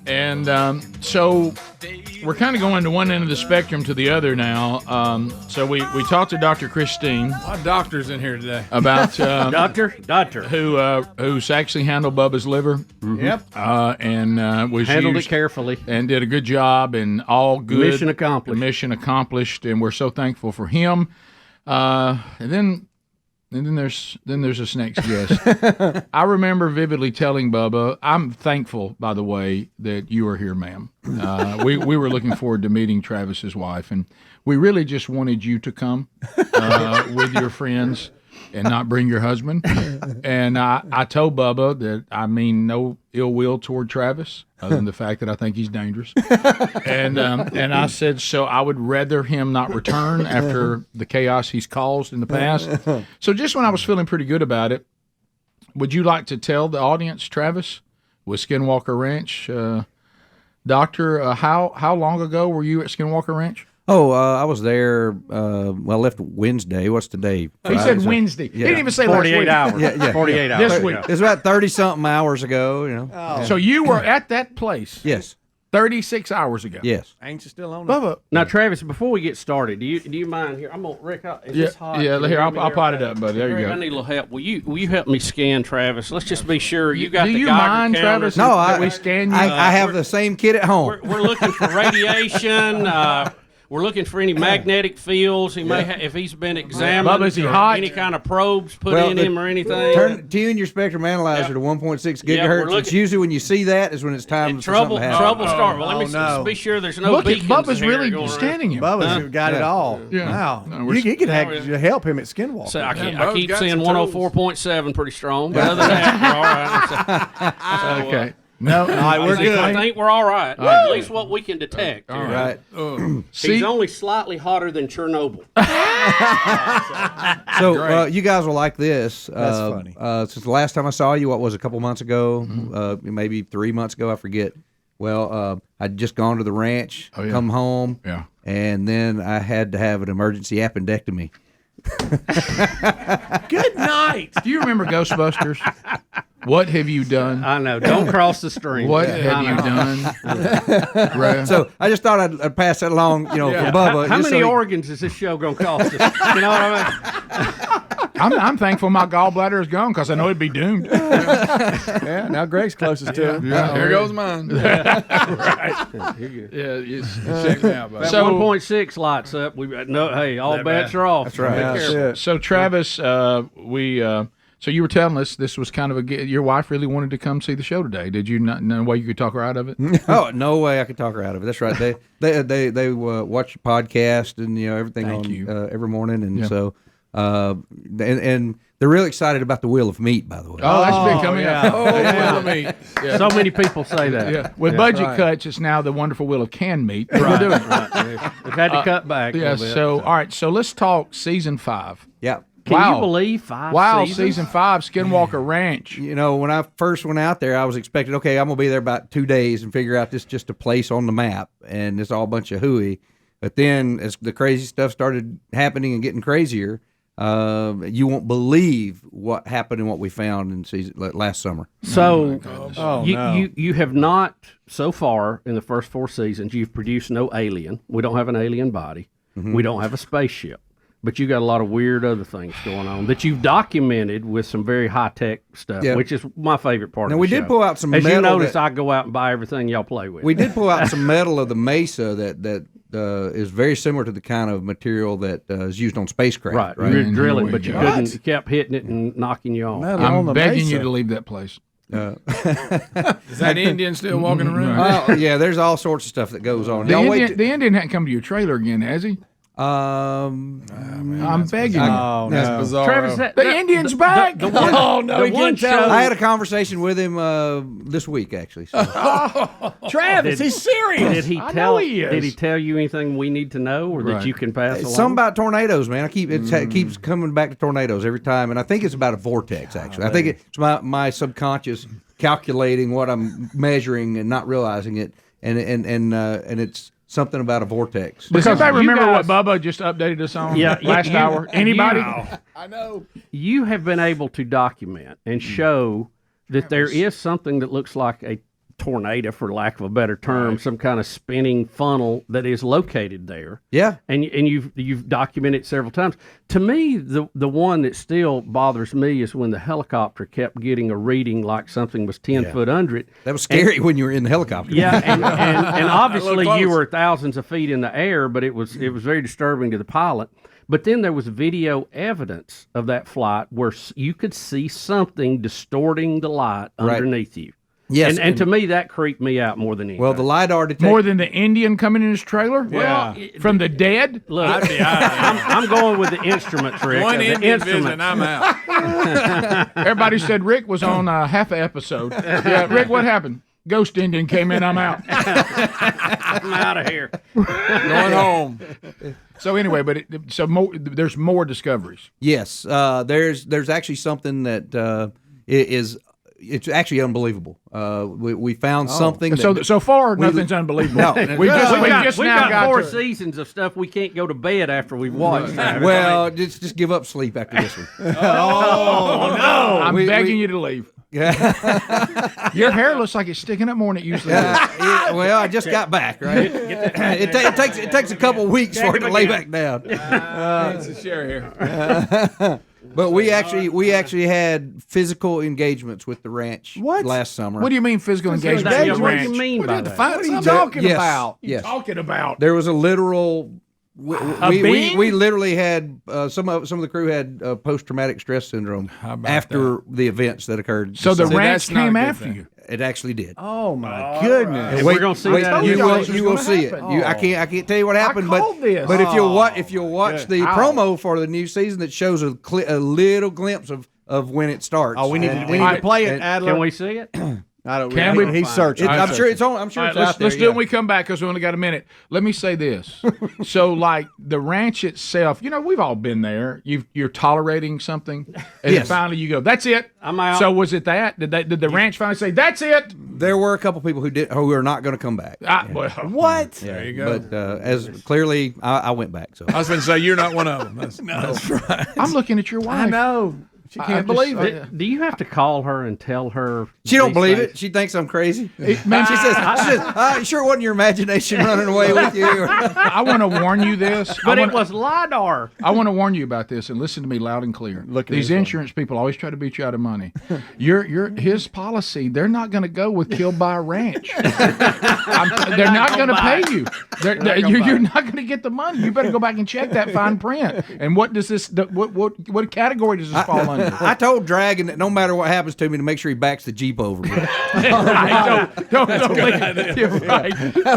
And so we're kind of going to one end of the spectrum to the other now. So we talked to Dr. Christine. A lot of doctors in here today. About Doctor who's actually handled Bubba's liver. Mm-hmm. Yep. And was handled it carefully and did a good job and all good. Mission accomplished. Mission accomplished, and we're so thankful for him. And then there's this next guest. I remember vividly telling Bubba, I'm thankful, by the way, that you are here, ma'am. We were looking forward to meeting Travis's wife, and we really just wanted you to come with your friends and not bring your husband. And I told Bubba that I mean no ill will toward Travis, other than the fact that I think he's dangerous. And I said, so I would rather him not return after the chaos he's caused in the past. So just when I was feeling pretty good about it, would you like to tell the audience, Travis, with Skinwalker Ranch, Doctor, how long ago were you at Skinwalker Ranch? Oh, I was there. Well, I left Wednesday. What's today? He said Wednesday. He didn't even say 48 last week. hours. Yeah. 48 hours. This week. It's about 30-something hours ago. You know. Oh. So you were at that place. Yes. 36 hours ago. Yes. Ain't you still on Bubba. Now, Travis, before we get started, do you mind here? I'm gonna Rick. Is Yeah, this hot? yeah. Can Here, you hear me I'll there? pot it up, buddy. There you Rick, go. I need a little help. Will you help me scan Travis? Let's just be sure you got Do the you Geiger mind, counter. Travis? No, that we scan you. I have the same kid at home. We're looking for radiation. We're looking for any magnetic fields. He may if he's been examined. Bubba, is he or hot? Any kind of probes put in him or anything. Tune your spectrum analyzer to 1.6 Yeah, gigahertz. we're looking- It's usually when you see that is when it's time for Trouble something to happen. start. Well, let me no. be sure there's no Look at beacons Bubba's here really going around. standing him. Bubba's got it all. Yeah. Wow. No, we're- You could help him at Skinwalker. So I Bubba's keep got seeing some 104.7 pretty strong. But other than that, we're all right. Okay. No, we're good. I think we're all right. At least what we can detect. All Right. See, He's only slightly hotter than Chernobyl. So you guys will like this. That's funny. Since the last time I saw you, what was it, a couple months ago, maybe 3 months ago, I forget. Well, I'd just gone to the ranch, come home, and then I had to have an emergency appendectomy. good night. Do you remember Ghostbusters? What have you done? I know. Don't cross the stream. What have you done? Right. So I just thought I'd pass that along, for Bubba. How just many so he- organs is this show going to cost us? You know what I mean? I'm thankful my gallbladder is gone because I know it'd be doomed. Yeah, now Greg's closest to him. Yeah. Here goes mine. Right. Yeah, check me out, buddy. That 1.6 lights up. We all bets are off. That's right. That's it. So Travis, so you were telling us this was kind of your wife really wanted to come see the show today. Did you not know way you could talk her out of it? Oh, no way I could talk her out of it. That's right. They watch your podcast and everything every morning, and so and they're really excited about the Wheel of Meat, by the way. Oh, that's been coming yeah. up. Wheel of Meat. Yeah. So many people say that. Yeah. With budget cuts, it's now the wonderful Wheel of Canned Meat. We're doing it. Right. We've had to cut back. Yeah. A little bit. So all right. So let's talk season 5. Yeah. Can you believe 5 seasons? Season 5, Skinwalker Ranch. When I first went out there, I was expecting, okay, I'm going to be there about 2 days and figure out this just a place on the map, and it's all a bunch of hooey. But then as the crazy stuff started happening and getting crazier, you won't believe what happened and what we found in last summer. So no. you have not, so far in the first 4 seasons, you've produced no alien. We don't have an alien body. We don't have a spaceship. But you got a lot of weird other things going on that you've documented with some very high-tech stuff, which is my favorite part of the show. Now, we did pull out some As metal. you notice, I go out and buy everything y'all play with. We did pull out some metal of the Mesa that is very similar to the kind of material that is used on spacecraft. Right. You're drilling, but you What? couldn't. You kept hitting it and knocking you off. I'm begging you to leave that place. Is that Indian still walking around? Oh, yeah, there's all sorts of stuff that goes on. The Indian hadn't come to your trailer again, has he? I'm begging you. Oh, that's bizarre. Travis, The Indian's back. The one, Oh, no, the he one can't tell. show, I had a conversation with him this week, actually. So. Travis, he's serious. Did he I tell? know he is. Did he tell you anything we need to know, or that Right. you can pass along? Something about tornadoes, man. It keeps coming back to tornadoes every time, and I think it's about a vortex. Actually, I think it's my subconscious calculating what I'm measuring and not realizing it, and it's something about a vortex. Does anybody you remember guys- what Bubba just updated us on Yeah, last hour? Anybody? I know. You have been able to document and show that there is something that looks like a tornado, for lack of a better term, some kind of spinning funnel that is located there. Yeah. And you've documented it several times. To me, the one that still bothers me is when the helicopter kept getting a reading like something was 10 foot under it. That was scary when you were in the helicopter. Yeah, and obviously you were thousands of feet in the air, but it was very disturbing to the pilot. But then there was video evidence of that flight where you could see something distorting the light underneath you. Yes, and to me that creeped me out more than anything. Well, the LiDAR detector. More than the Indian coming in his trailer? Yeah. From the dead? Look, I'm going with the instruments, Rick. One the Indian visit, and I'm out. Everybody said Rick was on half an episode. Yeah, Rick, what happened? Ghost Indian came in, I'm out. I'm out of here. Going home. So anyway, there's more discoveries. Yes, there's actually something that it's actually unbelievable. We found something. So far, nothing's unbelievable. No, we just We've now got 4 to, seasons of stuff we can't go to bed after we've watched. Well, just give up sleep after this one. I'm begging you to leave. Your hair looks like it's sticking up more than it usually does. Well, I just got back. Right. It takes a couple weeks for it to lay back down. It's a share here. But we actually had physical engagements with the ranch last summer. What do you mean physical engagement? What with the do ranch? you mean by that? What are you talking about? Yes. Talking about? There was a literal. being? We literally had some of the crew had post traumatic stress syndrome after the events that occurred. So the ranch that's not a came good after thing. you. It actually did. Oh my goodness! And we're gonna see that. You guys will what's see gonna it. happen. I can't tell you what happened, called this. but if you'll watch the promo for the new season, that shows a little glimpse of when it starts. Oh, we need to play it, Adler. Can we see it? I don't. Can we? He's searching. I'm sure it's on. I'm sure All it's right, out there. let's do it when we come back because we only got a minute. Let me say this. So, like the ranch itself, we've all been there. You're tolerating something, and then finally you go, "That's it. I'm out." So was it that? Did the ranch finally say, "That's it"? There were a couple people who are not going to come back. Well, What? There you go. But as clearly, I went back. So I was going to say, you're not one of them. That's right. I'm looking at your wife. I know. She can't believe it. Do you have to call her and tell her? she don't these believe things? it. She thinks I'm crazy. Man, she says, "You sure it wasn't your imagination running away with you?" I want to warn you this. But it was LiDAR. I want to warn you about this, and listen to me loud and clear. Look at These this one. insurance people always try to beat you out of money. His policy. They're not going to go with killed by a ranch. They're not going to pay you. You're not going to get the money. You better go back and check that fine print. And what does this? What category does this fall under? I told Dragon that no matter what happens to me, to make sure he backs the Jeep over me. Right, don't leave. You're right.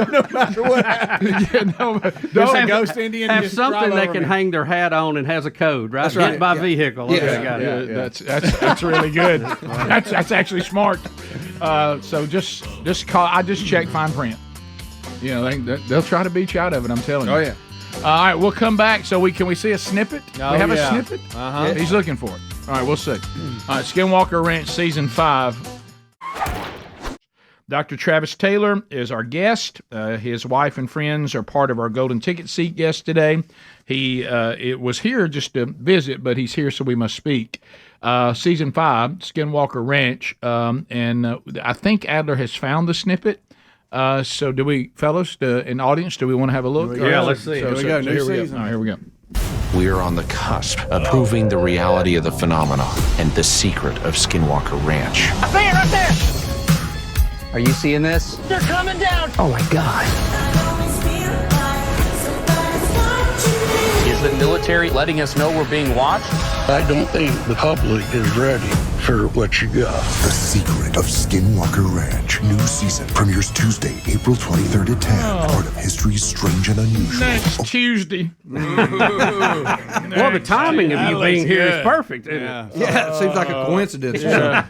No matter what happens. Don't Ghost Indian. Have just something drive they over can me. hang their hat on and has a code, right? That's right. Hit by Yeah. vehicle. Yeah. Okay, got it. That's really good. That's actually smart. So just call. I just checked fine print. They'll try to beat you out of it. I'm telling you. Oh, yeah. All right, we'll come back. So can we see a snippet? Oh, we have yeah. a snippet. Uh-huh. He's looking for it. All right, we'll see. All right, Skinwalker Ranch Season 5. Dr. Travis Taylor is our guest. His wife and friends are part of our Golden Ticket Seat guest today. He was here just to visit, but he's here so we must speak. Season 5, Skinwalker Ranch, and I think Adler has found the snippet. So do we, fellas, in the audience, do we want to have a look? Yeah, let's see. Here we go, new here we go. season. All right, here we go. We are on the cusp of proving the reality of the phenomena and the secret of Skinwalker Ranch. I see it right there. Are you seeing this? They're coming down. Oh my God. Is the military letting us know we're being watched? I don't think the public is ready for what you got. The Secret of Skinwalker Ranch. New season premieres Tuesday, April 23rd at 10. Part of history's strange and unusual. Next Tuesday. Well, the timing of you being here is perfect, isn't it? Yeah, it seems like a coincidence.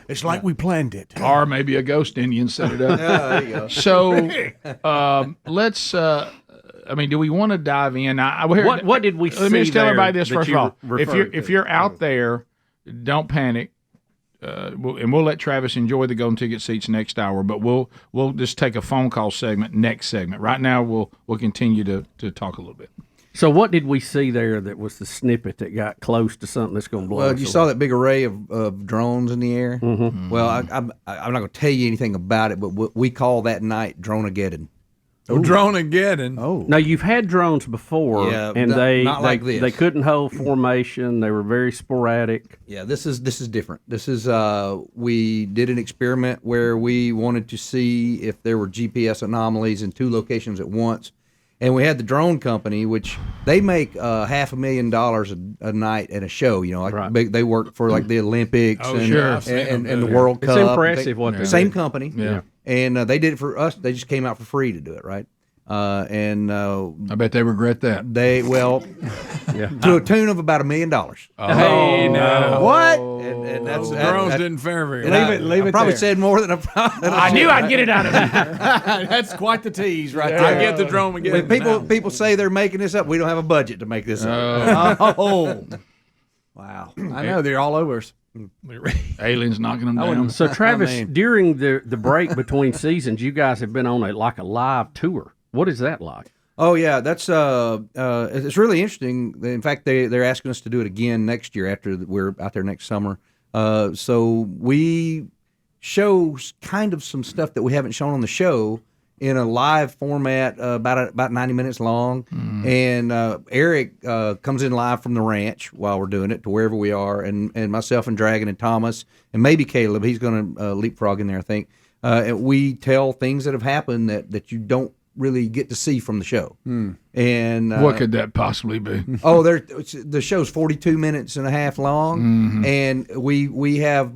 It's like we planned it. Or maybe a ghost Indian set it up. There you go. So let's. Do we want to dive in? What did we see? Let me just tell there everybody this that first of you all. referred If to? you're out there, don't panic. We'll let Travis enjoy the Golden Ticket Seats next hour, but we'll just take a phone call segment next segment. Right now, we'll continue to talk a little bit. So what did we see there that was the snippet that got close to something that's going to blow? Well, you saw that big array of drones in the air. Mm-hmm. Well, I'm not going to tell you anything about it, but we call that night Droneageddon. Oh, Droneageddon. Oh, Now you've had drones before, Yeah, and not like this. they couldn't hold formation. They were very sporadic. Yeah, this is different. This is we did an experiment where we wanted to see if there were GPS anomalies in 2 locations at once, and we had the drone company, which they make $500,000 a night at a show. You know, like Right. they work for like the Olympics and the World Cup. It's impressive what they same do. company. Yeah. And they did it for us. They just came out for free to do it, right? I bet they regret that. They to a tune of about $1 million. Hey, no. what? And Those drones didn't fare very and well. Leave I it probably there. said more than I knew I'd get it out of you. That's quite the tease, right I there. get the Droneageddon. When people say they're making this up, we don't have a budget to make this up. Oh, wow! I know they're all over us. Aliens knocking them down. So Travis, mean- during the break between seasons, you guys have been on a live tour. What is that like? Oh yeah, that's it's really interesting. In fact, they're asking us to do it again next year after we're out there next summer. So we show kind of some stuff that we haven't shown on the show in a live format, about 90 minutes long. And Eric comes in live from the ranch while we're doing it to wherever we are, and myself and Dragon and Thomas and maybe Caleb. He's going to leapfrog in there, I think. And we tell things that have happened that you don't really get to see from the show. And What could that possibly be? the show's 42 minutes and a half long, and we have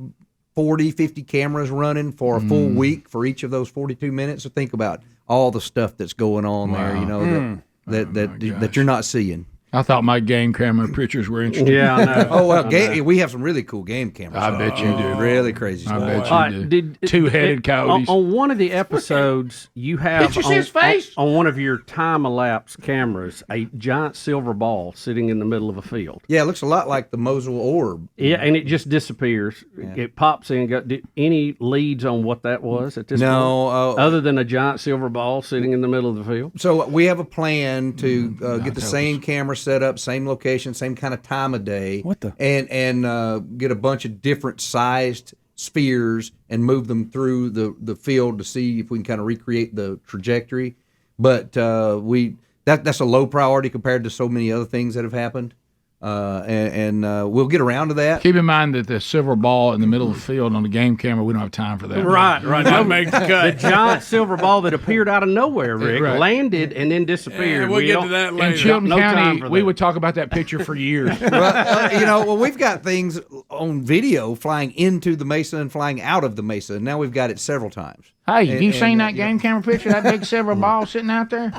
40, 50 cameras running for a full week for each of those 42 minutes. So think about all the stuff that's going on there, you know, that you're not seeing. I thought my game camera pictures were interesting. Yeah, I know. Oh well, we have some really cool game cameras. I bet you do. Really crazy I stuff. bet you do. Two-headed coyotes. On one of the episodes, you have Did you see his face? on one of your time-elapse cameras a giant silver ball sitting in the middle of a field. Yeah, it looks a lot like the Mosul orb. Yeah, and it just disappears. It pops in. Any leads on what that was at this point? No, Other than a giant silver ball sitting in the middle of the field? so we have a plan to get the same camera set up, same location, same kind of time of day. What the? And get a bunch of different sized spheres and move them through the field to see if we can kind of recreate the trajectory. But that's a low priority compared to so many other things that have happened. And we'll get around to that. Keep in mind that the silver ball in the middle of the field on the game camera, we don't have time for that. Right. That makes the The cut. giant silver ball that appeared out of nowhere, Rick, Right. landed and then disappeared. Yeah, we'll get don't- to that In later. Chilton No time County, for we that. would talk about that picture for years. Well, we've got things on video flying into the mesa and flying out of the mesa. And now we've got it several times. Hey, have you And- seen and, that game camera picture? That big silver ball sitting out there?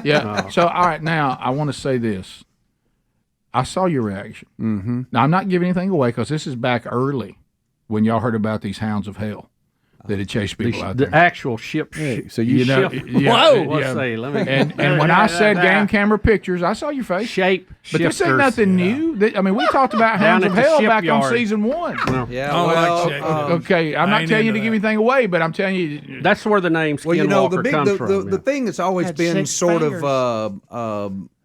Yeah. So, all right, now I want to say this. I saw your reaction. Mm-hmm. Now, I'm not giving anything away because this is back early when y'all heard about these hounds of hell that had chased people out The there. actual ship. So you know, ship. yeah, Whoa! yeah. Let's see. Let me. And when I said game camera pictures, I saw your face. shape, But this ain't shifters. nothing new. I mean, we talked about Down Hounds at of the Hell back on shipyard. season 1. Yeah, I don't well, like shaking. Okay, I'm I not ain't telling you into to give that. anything away, but I'm telling you. That's where the name Skinwalker well, you know, the comes from. the thing that's always been 6 sort fingers. of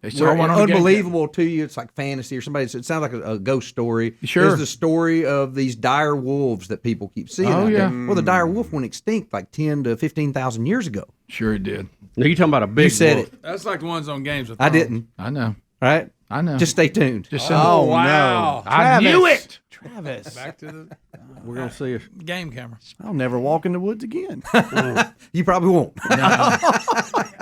They saw one on the game unbelievable to you. It's like fantasy or somebody. It sounds like a ghost story. Sure. Is the story of these dire wolves that people keep seeing. Oh, out there. yeah. Well, the dire wolf went extinct like 10 to 15,000 years ago. Sure, it did. No, you talking about a big You said wolf. it. That's like the ones on Games of I Thrones. didn't. I know. Right? I know. Just stay tuned. Just Oh, wow. I knew it. Travis, Back to the We're gonna see a game camera. I'll never walk in the woods again. You probably won't. All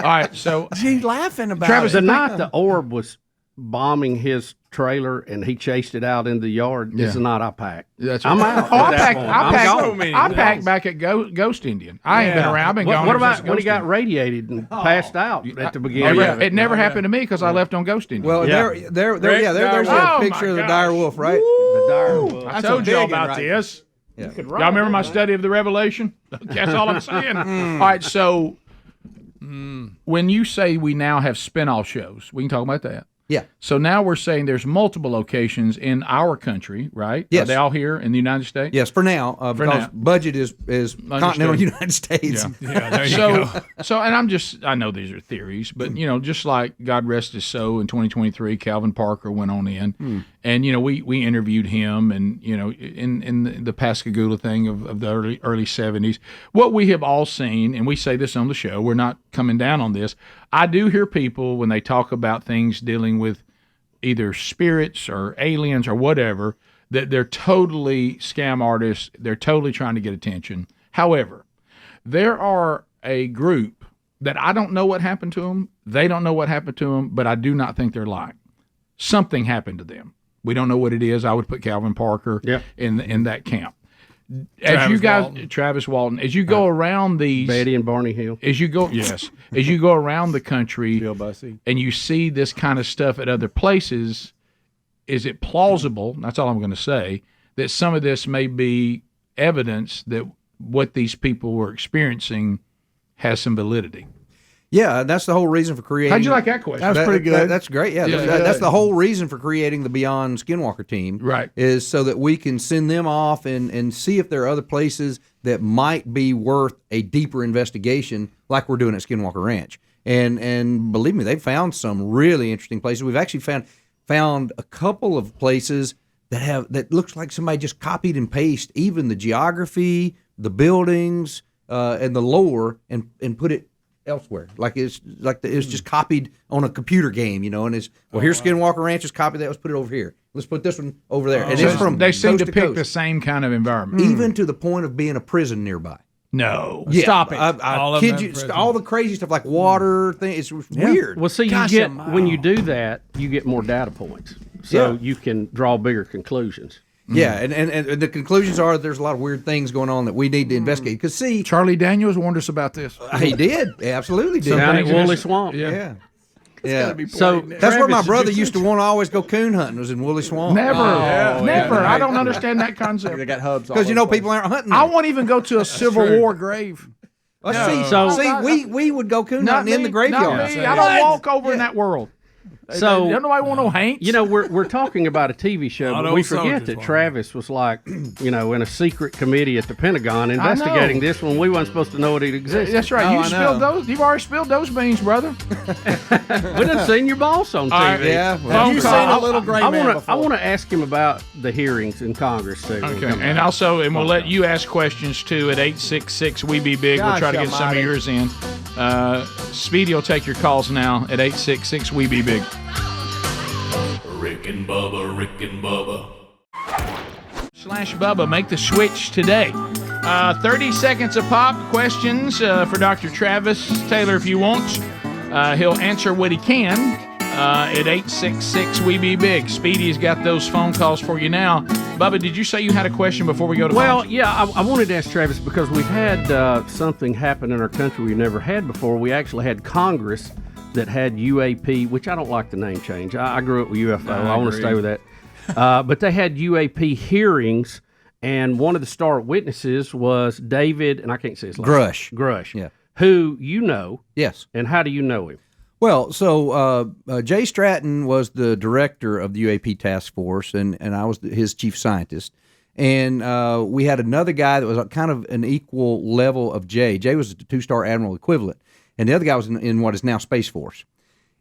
right, so She's laughing about Travis, it. the night the orb was bombing his trailer and he chased it out in the yard. This is the night I packed. that's I'm right. out. Oh, at I that packed. point. I I'm packed. gone. So many I days. packed back at Ghost Indian. I ain't been around. I've been gone. What ever about since when he Ghost got Indian. radiated and passed out at the beginning? Never- it never happened to me because I left on Ghost Indian. Well, Yeah. there's Oh, a my picture of the gosh. dire wolf, right? The dire wolf. I told y'all big one, about right? this. Yeah. Y'all remember my study of the Revelation? That's all I'm saying. All right, so when you say we now have spin-off shows, we can talk about that. Yeah. So now we're saying there's multiple locations in our country, right? Yes. Are they all here in the United States? Yes, for now, because now. budget is continental United States. Yeah, there you go. So, and I know these are theories, but just like God rest his soul, in 2023, Calvin Parker went on in, and we interviewed him, and in the Pascagoula thing of the early 70s, what we have all seen, and we say this on the show, we're not coming down on this. I do hear people when they talk about things dealing with either spirits or aliens or whatever, that they're totally scam artists. They're totally trying to get attention. However, there are a group that I don't know what happened to them. They don't know what happened to them, but I do not think they're lying. Something happened to them. We don't know what it is. I would put Calvin Parker in that camp. Travis Walton, as you go around these, Betty and Barney Hill, as you go around the country, Bill Bussey, and you see this kind of stuff at other places, is it plausible? That's all I'm going to say. That some of this may be evidence that what these people were experiencing has some validity. Yeah, that's the whole reason for creating. How'd you like that question? That was pretty good. That's great. Yeah, that's the whole reason for creating the Beyond Skinwalker team. Right. Is so that we can send them off and see if there are other places that might be worth a deeper investigation, like we're doing at Skinwalker Ranch. And believe me, they've found some really interesting places. We've actually found a couple of places that looks like somebody just copied and pasted even the geography, the buildings, and the lore, and put it elsewhere. It's just copied on a computer game, and it's here's Skinwalker Ranch, just copy that, let's put it over here. Let's put this one over there. And it's from they seem coast to pick coast, the same kind of environment, even to the point of being a prison nearby. No, Yeah, Stop it. I kid you, all the crazy stuff like water thing. It's weird. Well, see, when you do that, you get more data points, so you can draw bigger conclusions. Yeah, and the conclusions are there's a lot of weird things going on that we need to investigate. Because see, Charlie Daniels warned us about this. he did, absolutely did. Down at Woolly Swamp. Yeah. So That's where my brother used to want to always go coon hunting, was in Woolly Swamp. Never. I don't understand that concept. They got hubs. Because people aren't hunting. I won't even go to a Civil War grave. We would go coon hunting in the graveyard. Not me. I don't walk over in that world. So nobody want no Hanks. We're talking about a TV show, Not but we old forget soldiers that want Travis was like, in a secret committee at the Pentagon investigating this when we weren't supposed to know it existed. That's right. You spilled those. You've already spilled those beans, brother. We done seen your boss on TV. Yeah. Have you seen a little gray man before? I want to ask him about the hearings in Congress too. Okay, and also, we'll let you ask questions too at 866 We Be Big. We'll try to get some of yours in. Speedy will take your calls now at 866 We Be Big. Rick and Bubba, Rick and Bubba. /Bubba, make the switch today. 30 seconds a pop. Questions for Dr. Travis Taylor if you want. He'll answer what he can at 866 We Be Big. Speedy's got those phone calls for you now. Bubba, did you say you had a question before we go to Well, phones? yeah, I wanted to ask Travis because we've had something happen in our country we've never had before. We actually had Congress that had UAP, which I don't like the name change. I grew up with UFO. I want to stay with that. But they had UAP hearings, and one of the star witnesses was David, and I can't say his last name. Grush. Yeah. Who you know. Yes. And how do you know him? Well, so Jay Stratton was the director of the UAP task force, and I was his chief scientist. And we had another guy that was kind of an equal level of Jay. Jay was the two-star admiral equivalent. And the other guy was in what is now Space Force.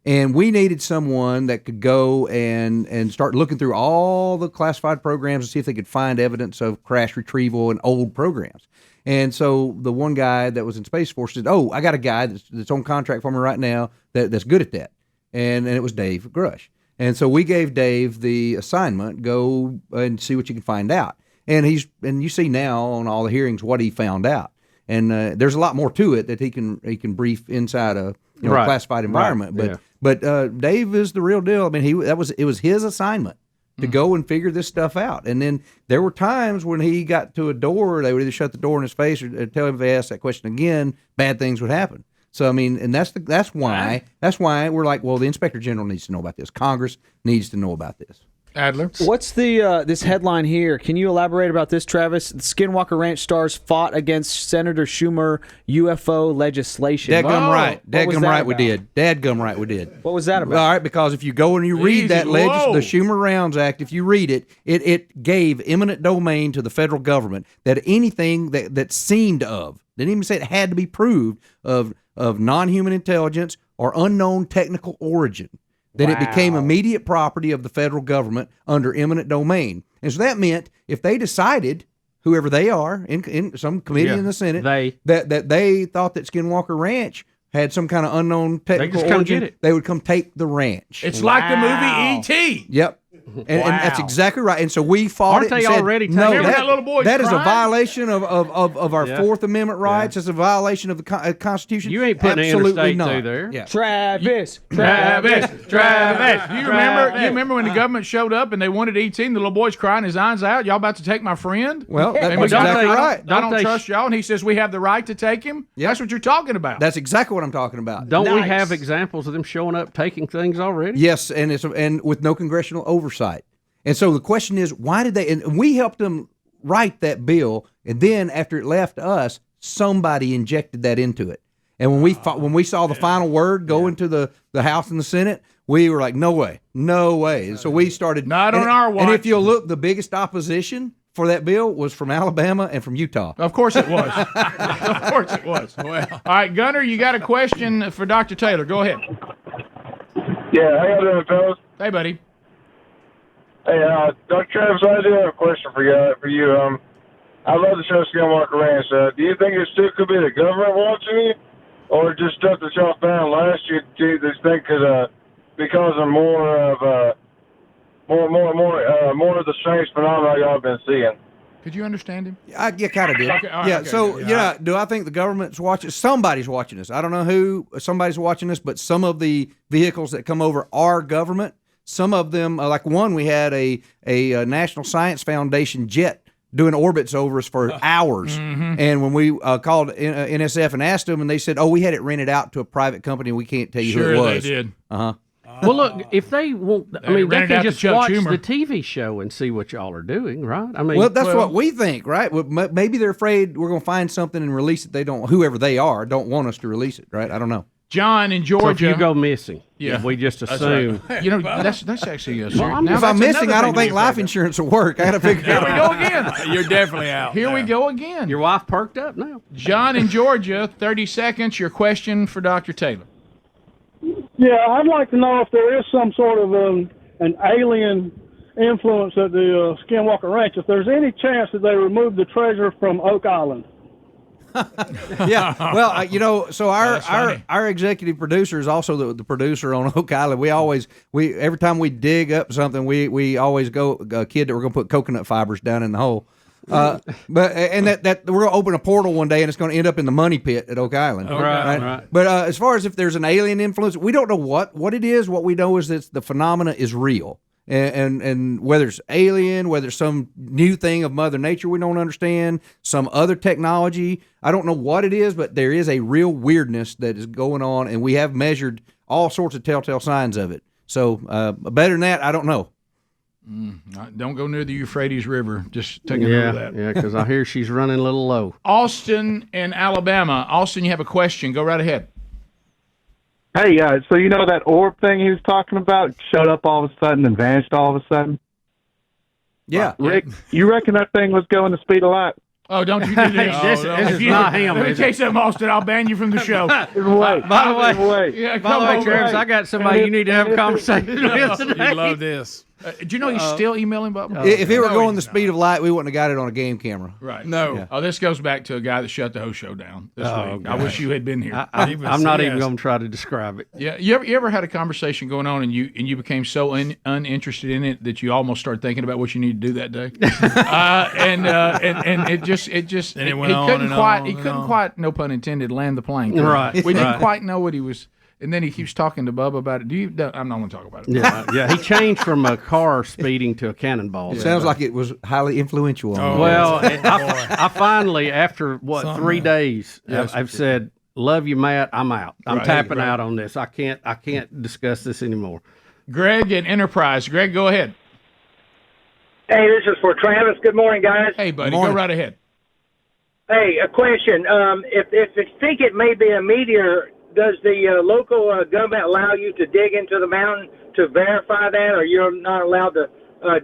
And we needed someone that could go and start looking through all the classified programs and see if they could find evidence of crash retrieval and old programs. And so the one guy that was in Space Force said, I got a guy that's on contract for me right now that's good at that. And it was Dave Grush. And so we gave Dave the assignment, go and see what you can find out. And you see now on all the hearings what he found out. And there's a lot more to it that he can brief inside a classified environment. Right. But Dave is the real deal. I mean, it was his assignment to go and figure this stuff out. And then there were times when he got to a door, they would either shut the door in his face or tell him if they asked that question again, bad things would happen. So I mean, and that's why we're like, well, the Inspector General needs to know about this. Congress needs to know about this. Adler. What's the this headline here? Can you elaborate about this, Travis? Skinwalker Ranch stars fought against Senator Schumer UFO legislation. Dadgum right. Dadgum right we about? did. Dadgum right we did. What was that about? All right, because if you go and you read that the Schumer Rounds Act, if you read it, it gave eminent domain to the federal government that anything that seemed of, didn't even say it had to be proved, of non-human intelligence or unknown technical origin, that it became immediate property of the federal government under eminent domain. And so that meant if they decided, whoever they are, in some committee in the Senate, that they thought that Skinwalker Ranch had some kind of unknown technical origin, they would come take the ranch. It's like the movie E.T. Yep. And that's exactly right. And so we fought it and said, no, that little boy's that is a crying? Violation of our Fourth Amendment rights. It's a violation of the Constitution. You ain't putting Absolutely interstate not. through there. Yeah. Travis. You remember when the government showed up and they wanted E.T. and the little boy's crying his eyes out? Y'all about to take my friend? Well, that's And exactly right. I don't trust y'all. And he says we have the right to take him. That's what you're talking about. That's exactly what I'm talking about. Don't we have examples of them showing up taking things already? Yes, and with no congressional oversight. And so the question is, why did they? And we helped them write that bill, and then after it left us, somebody injected that into it. And when we saw the final word go into the House and the Senate, we were like, no way. And so we started. Not on our watch. And if you'll look, the biggest opposition for that bill was from Alabama and from Utah. Of course it was. Of course it was. Well, all right, Gunner, you got a question for Dr. Taylor. Go ahead. Yeah, how y'all doing, fellas? Hey, buddy. Hey, Dr. Travis, I do have a question for you. I love the show Skinwalker Ranch. Do you think it still could be the government watching you, or just stuff that y'all found last year? Do you think could be causing more of the strange phenomena y'all have been seeing? Could you understand him? I kind of did. Okay, all right, yeah. okay, So good. do I think the government's watching? Somebody's watching us. I don't know who. Somebody's watching us, but some of the vehicles that come over are government. Some of them, like one, we had a National Science Foundation jet doing orbits over us for hours. And when we called NSF and asked them, and they said, "Oh, we had it rented out to a private company. We can't tell you who it was." Sure, they did. Well, look, if they won't, I mean, they rented can out to just Chuck watch Schumer. the TV show and see what y'all are doing, right? I mean, Well, that's what we think, right? Well, maybe they're afraid we're going to find something and release it. They don't, whoever they are, don't want us to release it, right? I don't know. John in Georgia. so if you go missing, Yeah. we just That's assume. right. You know, that's actually a If I'm missing, I don't think life insurance will work. I got to figure Here it we out. go again. You're definitely out. Here we go again. Your wife perked up now. John in Georgia, 30 seconds. Your question for Dr. Taylor. Yeah, I'd like to know if there is some sort of an alien influence at the Skinwalker Ranch. If there's any chance that they remove the treasure from Oak Island. Yeah, well, so our executive producer is also the producer on Oak Island. We every time we dig up something, we always go a kid that we're going to put coconut fibers down in the hole. But that we're going to open a portal one day and it's going to end up in the money pit at Oak Island. Right. But as far as if there's an alien influence, we don't know what it is. What we know is that the phenomena is real. And whether it's alien, whether it's some new thing of Mother Nature we don't understand, some other technology, I don't know what it is, but there is a real weirdness that is going on, and we have measured all sorts of telltale signs of it. So better than that, I don't know. Don't go near the Euphrates River. Just take a note of that. Yeah, because I hear she's running a little low. Austin in Alabama. Austin, you have a question. Go right ahead. Hey, so you know that orb thing he was talking about showed up all of a sudden and vanished all of a sudden? Yeah. Rick, you reckon that thing was going the speed of light? Oh, don't you do this. This is not him. Let me tell you something, Austin. I'll ban you from the show. By the way, Travis, I got somebody you need to have a conversation with today. You love this. Do you know he's still emailing Bubba? If it were going the speed of light, we wouldn't have got it on a game camera. Right. No. Yeah. Oh, this goes back to a guy that shut the whole show down this week. I wish you had been here. I'm not even going to try to describe it. Yeah. You ever had a conversation going on and you became so uninterested in it that you almost started thinking about what you need to do that day? And it just And it went he on couldn't and quite on he and couldn't on. quite, no pun intended, land the plane. Right. We didn't Right. quite know what he was. And then he keeps talking to Bubba about it. I'm not going to talk about it. Yeah. He changed from a car speeding to a cannonball. Sounds like it was highly influential on him. Well, I finally, after 3 days, I've said, "Love you, Matt. I'm out. I'm tapping out on this. I can't discuss this anymore." Greg in Enterprise. Greg, go ahead. Hey, this is for Travis. Good morning, guys. Hey, buddy, go right ahead. Hey, a question. If you think it may be a meteor, does the local government allow you to dig into the mountain to verify that, or you're not allowed to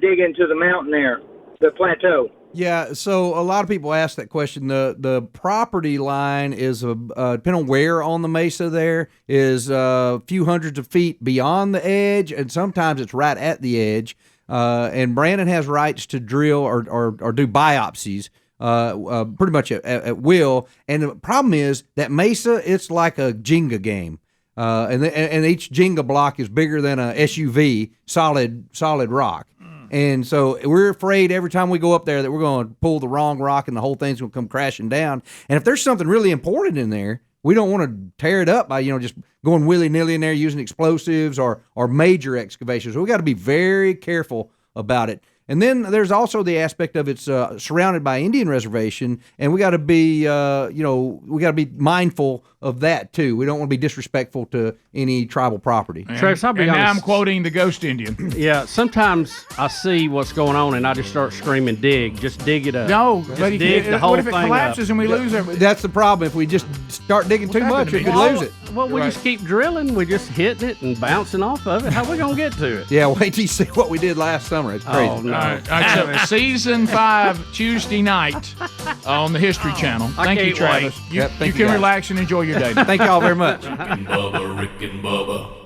dig into the mountain there, the plateau? Yeah, so a lot of people ask that question. The property line is depending on where on the mesa there is a few hundreds of feet beyond the edge, and sometimes it's right at the edge. And Brandon has rights to drill or do biopsies pretty much at will. And the problem is that mesa, it's like a Jenga game. And each Jenga block is bigger than a SUV, solid rock. And so we're afraid every time we go up there that we're going to pull the wrong rock and the whole thing's going to come crashing down. And if there's something really important in there, we don't want to tear it up by, just going willy-nilly in there using explosives or major excavations. So we got to be very careful about it. And then there's also the aspect of it's surrounded by Indian reservation, and we got to be, we got to be mindful of that too. We don't want to be disrespectful to any tribal property. Trace, I'll be and honest. now I'm quoting the Ghost Indian. Yeah, sometimes I see what's going on, and I just start screaming, dig. Just dig it up. No, just but dig the whole what if it thing collapses up. and we lose everything? That's the problem. If we just start digging too much, we could lose it. Well, we just keep drilling. We're just hitting it and bouncing off of it. How are we going to get to it? Yeah, wait till you see what we did last summer. It's crazy. Oh, no. All right, so season 5 Tuesday night on the History Channel. Thank you, can't Travis. wait. You Yep, thank can you, guys. relax and enjoy your day. Thank y'all very much. Rick and Bubba, Rick and Bubba.